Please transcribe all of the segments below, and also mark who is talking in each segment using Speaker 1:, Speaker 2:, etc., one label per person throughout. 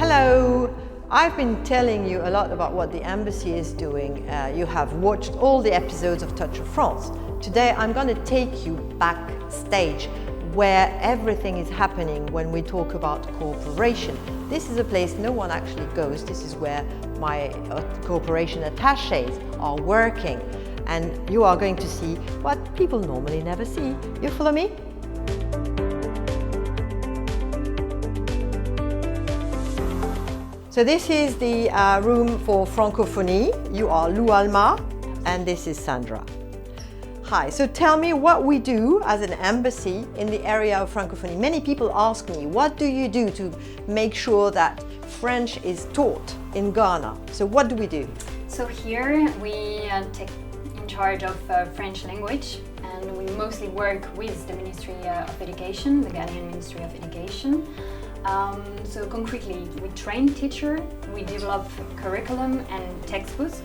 Speaker 1: Hello! I've been telling you a lot about what the embassy is doing. You have watched all the episodes of Touch of France. Today I'm going to take you backstage where everything is happening when we talk about cooperation. This is a place no one actually goes. This is where my cooperation attachés are working, and you are going to see what people normally never see. You follow me? So this is the room for Francophonie. You are Lou Alma, and this is Sandra. Hi, so tell me what we do as an embassy in the area of Francophonie. Many people ask me, what do you do to make sure that French is taught in Ghana? So what do we do?
Speaker 2: So here we take in charge of French language, and we mostly work with the Ministry of Education, the Ghanaian Ministry of Education. So concretely, we train teachers, we develop curriculum and textbooks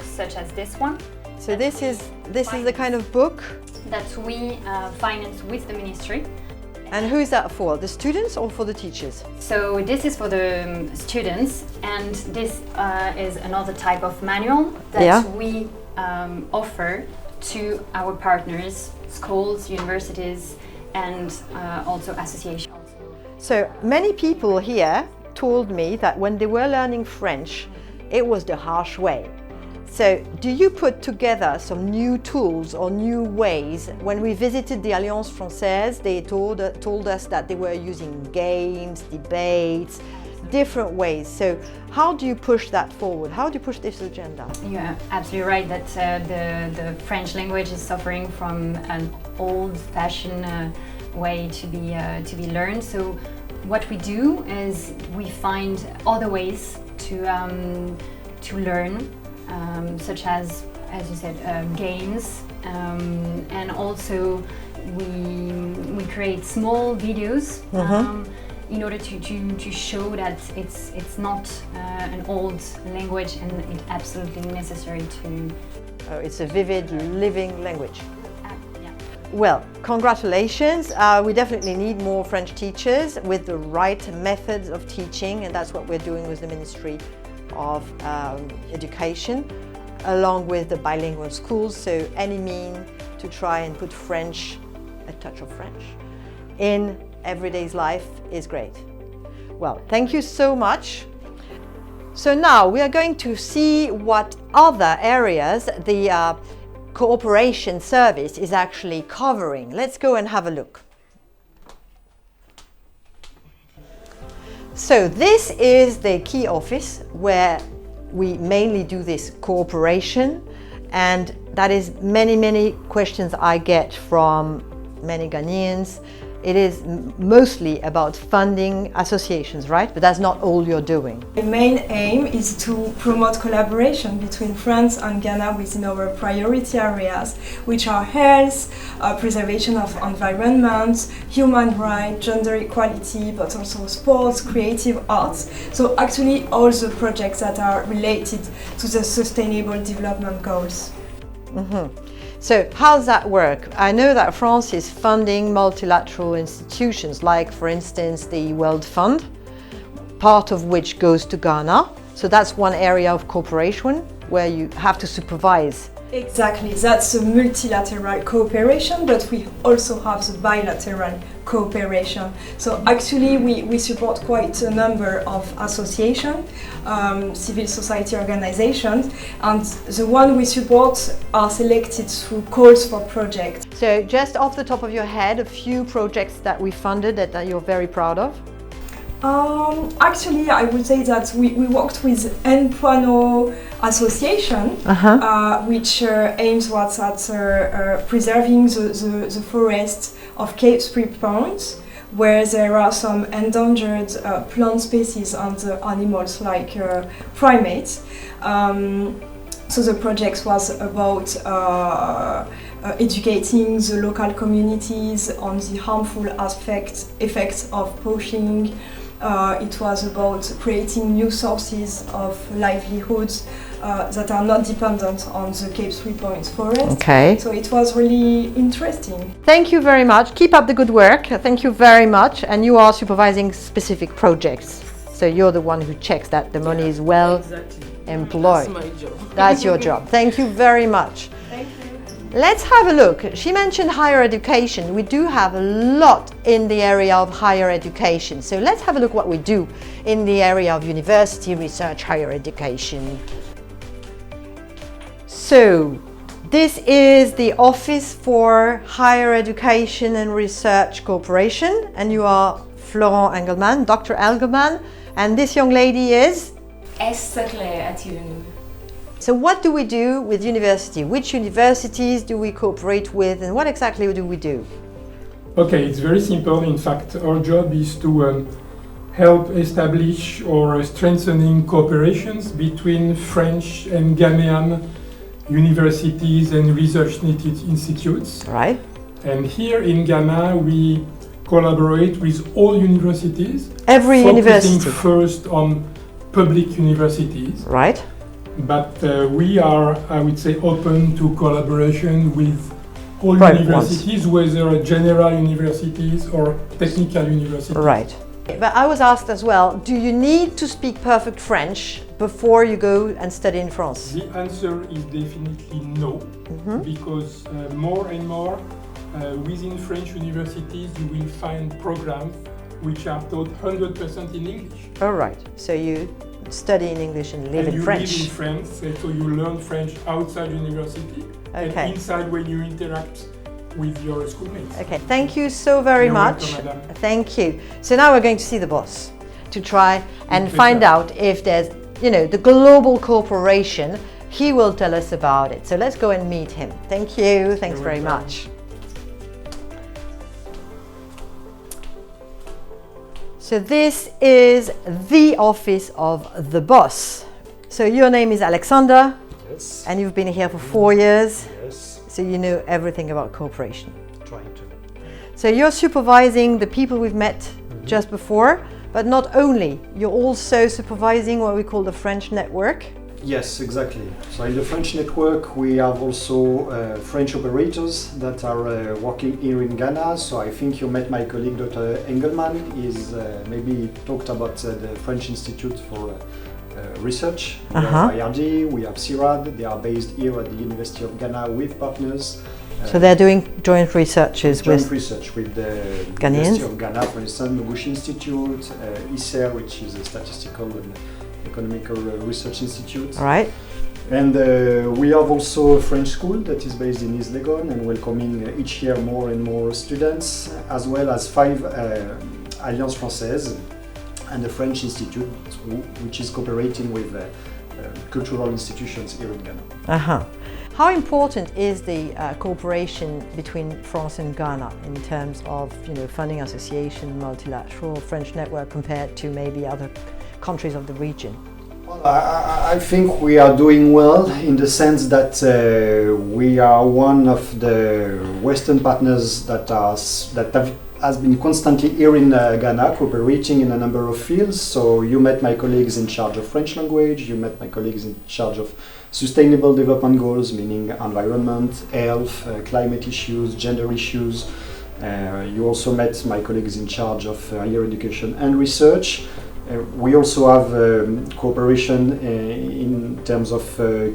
Speaker 2: such as this one.
Speaker 1: So this is the kind of book
Speaker 2: that we finance with the ministry.
Speaker 1: And who is that for? The students or for the teachers?
Speaker 2: So this is for the students, and this is another type of manual that we offer to our partners, schools, universities, and also associations.
Speaker 1: So many people here told me that when they were learning French, it was the harsh way. So do you put together some new tools or new ways? When we visited the Alliance Française, they told us that they were using games, debates, different ways. So how do you push that forward? How do you push this agenda?
Speaker 2: You're absolutely right that the French language is suffering from an old-fashioned way to be learned. So what we do is we find other ways to learn, such as you said, games, and also we create small videos in order to show that it's not an old language and it's absolutely necessary to.
Speaker 1: Oh, it's a vivid, living language. Well, congratulations. We definitely need more French teachers with the right methods of teaching, and that's what we're doing with the Ministry of Education, along with the bilingual schools. So any mean to try and put French, a touch of French, in everyday's life is great. Well, thank you so much. So now we are going to see what other areas the Cooperation Service is actually covering. Let's go and have a look. So this is the key office where we mainly do this cooperation, and that is many questions I get from many Ghanaians. It is mostly about funding associations, right? But that's not all you're doing.
Speaker 3: The main aim is to promote collaboration between France and Ghana within our priority areas, which are health, preservation of environment, human rights, gender equality, but also sports, creative arts. So actually all the projects that are related to the Sustainable Development Goals.
Speaker 1: So how does that work? I know that France is funding multilateral institutions, like for instance the World Fund, part of which goes to Ghana. So that's one area of cooperation where you have to supervise.
Speaker 3: Exactly, that's a multilateral cooperation, but we also have the bilateral cooperation. So actually we support quite a number of associations, civil society organizations, and the one we support are selected through calls for projects.
Speaker 1: So just off the top of your head, a few projects that we funded that you're very proud of?
Speaker 3: Actually, I would say that we worked with N. Association, which aims at preserving the forest of Cape Spring Point, where there are some endangered plant species and animals like primates. So the project was about educating the local communities on the harmful effects of poaching. It was about creating new sources of livelihoods that are not dependent on the Cape Spring Point forest.
Speaker 1: Okay.
Speaker 3: So it was really interesting.
Speaker 1: Thank you very much. Keep up the good work. Thank you very much. And you are supervising specific projects. So you're the one who checks that the money is well employed.
Speaker 4: That's my job.
Speaker 1: That's your job. Thank you very much.
Speaker 3: Thank you.
Speaker 1: Let's have a look. She mentioned higher education. We do have a lot in the area of higher education. So let's have a look what we do in the area of university research, higher education. So this is the Office for Higher Education and Research Cooperation, and you are Florent Engelmann, Dr. Engelmann, and this young lady is?
Speaker 2: SCAC at UN.
Speaker 1: So what do we do with university? Which universities do we cooperate with, and what exactly do we do?
Speaker 5: Okay, it's very simple. In fact, our job is to help establish or strengthening cooperations between French and Ghanaian universities and research institutes.
Speaker 1: Right.
Speaker 5: And here in Ghana, we collaborate with all universities.
Speaker 1: Every
Speaker 5: focusing
Speaker 1: university.
Speaker 5: First on public universities.
Speaker 1: Right.
Speaker 5: But we are, I would say, open to collaboration with all
Speaker 1: Private
Speaker 5: universities, whether general universities or technical universities.
Speaker 1: Right. But I was asked as well, do you need to speak perfect French before you go and study in France?
Speaker 5: The answer is definitely no, because more and more within French universities you will find programs which are taught 100% in English.
Speaker 1: All right. So you study in English and live in French.
Speaker 5: You live in France, so you learn French outside university and inside when you interact with your schoolmates.
Speaker 1: Okay, thank you so very
Speaker 5: You're
Speaker 1: much.
Speaker 5: welcome, madam.
Speaker 1: Thank you. So now we're going to see the boss to try and find out if there's, the global cooperation. He will tell us about it. So let's go and meet him. Thank you. Thanks
Speaker 5: You're
Speaker 1: very
Speaker 5: welcome.
Speaker 1: much. So this is the office of the boss. So your name is Alexander.
Speaker 6: Yes.
Speaker 1: And you've been here for 4 years.
Speaker 6: Yes.
Speaker 1: So you know everything about cooperation.
Speaker 6: Trying to.
Speaker 1: So you're supervising the people we've met just before, but not only, you're also supervising what we call the French network.
Speaker 6: Yes, exactly. So in the French network, we have also French operators that are working here in Ghana. So I think you met my colleague, Dr. Engelmann. He's maybe talked about the French Institute for Research. We have IRD, we have CIRAD. They are based here at the University of Ghana with partners.
Speaker 1: So they're doing joint researches
Speaker 6: Joint
Speaker 1: with
Speaker 6: research with the
Speaker 1: Ghanaians?
Speaker 6: University of Ghana, for instance, the Bush Institute, ICER, which is a statistical and economical research institute.
Speaker 1: Right.
Speaker 6: And we have also a French school that is based in East Legon and welcoming each year more and more students, as well as 5 Alliance Française and the French Institute, which is cooperating with cultural institutions here in Ghana.
Speaker 1: How important is the cooperation between France and Ghana in terms of funding association, multilateral French network compared to maybe other countries of the region?
Speaker 6: Well, I think we are doing well in the sense that we are one of the Western partners that has been constantly here in Ghana, cooperating in a number of fields. So you met my colleagues in charge of French language, you met my colleagues in charge of sustainable development goals, meaning environment, health, climate issues, gender issues. You also met my colleagues in charge of higher education and research. We also have cooperation in terms of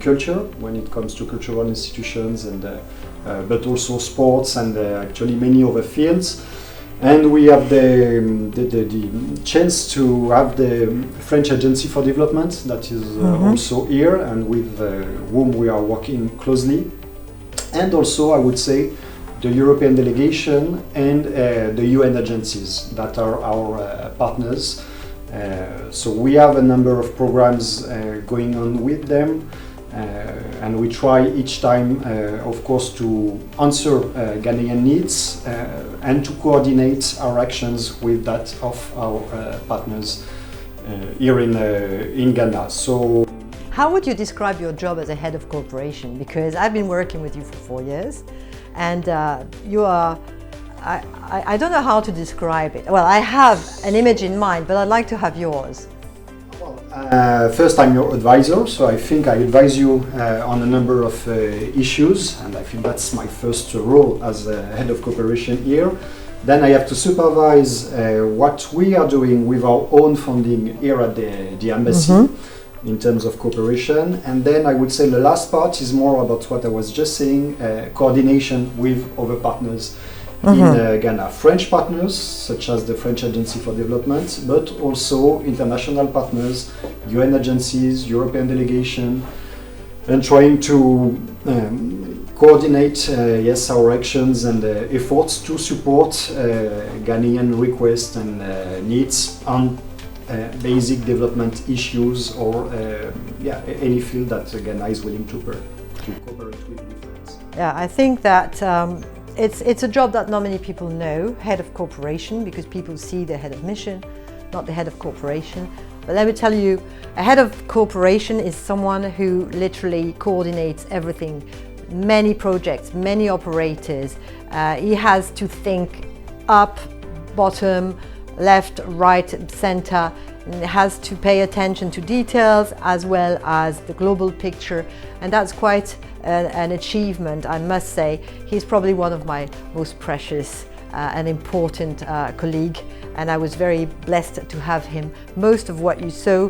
Speaker 6: culture when it comes to cultural institutions, and but also sports and actually many other fields. And we have the chance to have the French Agency for Development that is also here and with whom we are working closely. And also, I would say, the European delegation and the UN agencies that are our partners. So we have a number of programs going on with them, and we try each time, of course, to answer Ghanaian needs and to coordinate our actions with that of our partners here in Ghana. So,
Speaker 1: how would you describe your job as a head of cooperation? Because I've been working with you for 4 years, and you are. I don't know how to describe it. Well, I have an image in mind, but I'd like to have yours.
Speaker 6: First, I'm your advisor, so I think I advise you on a number of issues, and I think that's my first role as head of cooperation here. Then I have to supervise what we are doing with our own funding here at the Embassy in terms of cooperation. And then I would say the last part is more about what I was just saying, coordination with other partners in Ghana. French partners, such as the French Agency for Development, but also international partners, UN agencies, European delegation, and trying to coordinate our actions and efforts to support Ghanaian requests and needs on basic development issues or any field that Ghana is willing to cooperate with France.
Speaker 1: Yeah, I think that it's a job that not many people know, head of cooperation, because people see the head of mission, not the head of cooperation. But let me tell you, a head of cooperation is someone who literally coordinates everything, many projects, many operators. He has to think up, bottom, left, right, center, and has to pay attention to details as well as the global picture, and that's quite an achievement, I must say. He's probably one of my most precious and important colleague, and I was very blessed to have him. Most of what you saw,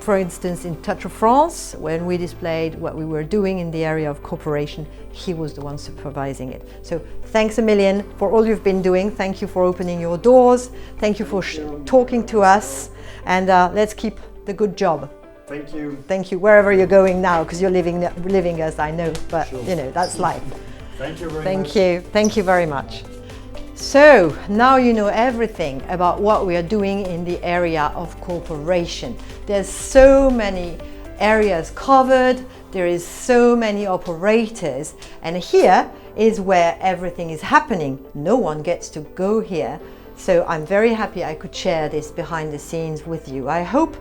Speaker 1: for instance, in Touch of France, when we displayed what we were doing in the area of cooperation, he was the one supervising it. So thanks a million for all you've been doing. Thank you for opening your doors. Thank you for talking to us, and let's keep the good job.
Speaker 6: Thank you.
Speaker 1: Thank you, wherever you're going now, because you're living as I know, but
Speaker 6: sure.
Speaker 1: You know, that's life.
Speaker 6: Thank you very much.
Speaker 1: Thank you. Thank you very much. So now you know everything about what we are doing in the area of cooperation. There's so many areas covered, there is so many operators, and here is where everything is happening. No one gets to go here. So I'm very happy I could share this behind the scenes with you. I hope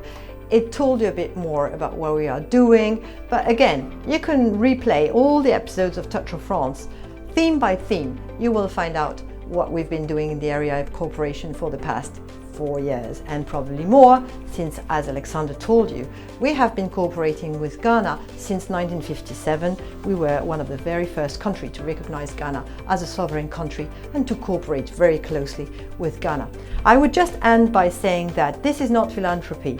Speaker 1: it told you a bit more about what we are doing. But again, you can replay all the episodes of Touch of France, theme by theme. You will find out what we've been doing in the area of cooperation for the past 4 years, and probably more, since, as Alexander told you, we have been cooperating with Ghana since 1957. We were one of the very first countries to recognize Ghana as a sovereign country and to cooperate very closely with Ghana. I would just end by saying that this is not philanthropy.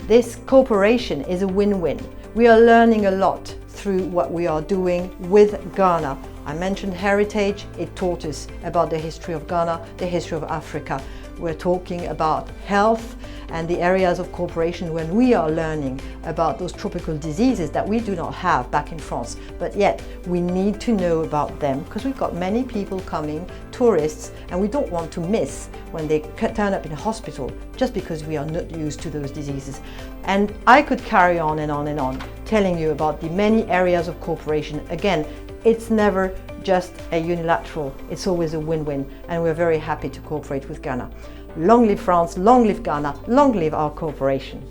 Speaker 1: This cooperation is a win-win. We are learning a lot through what we are doing with Ghana. I mentioned heritage. It taught us about the history of Ghana, the history of Africa. We're talking about health and the areas of cooperation when we are learning about those tropical diseases that we do not have back in France, but yet we need to know about them because we've got many people coming, tourists, and we don't want to miss when they turn up in a hospital just because we are not used to those diseases. And I could carry on and on and on telling you about the many areas of cooperation. Again, it's never just a unilateral, it's always a win-win, and we're very happy to cooperate with Ghana. Long live France, long live Ghana, long live our cooperation.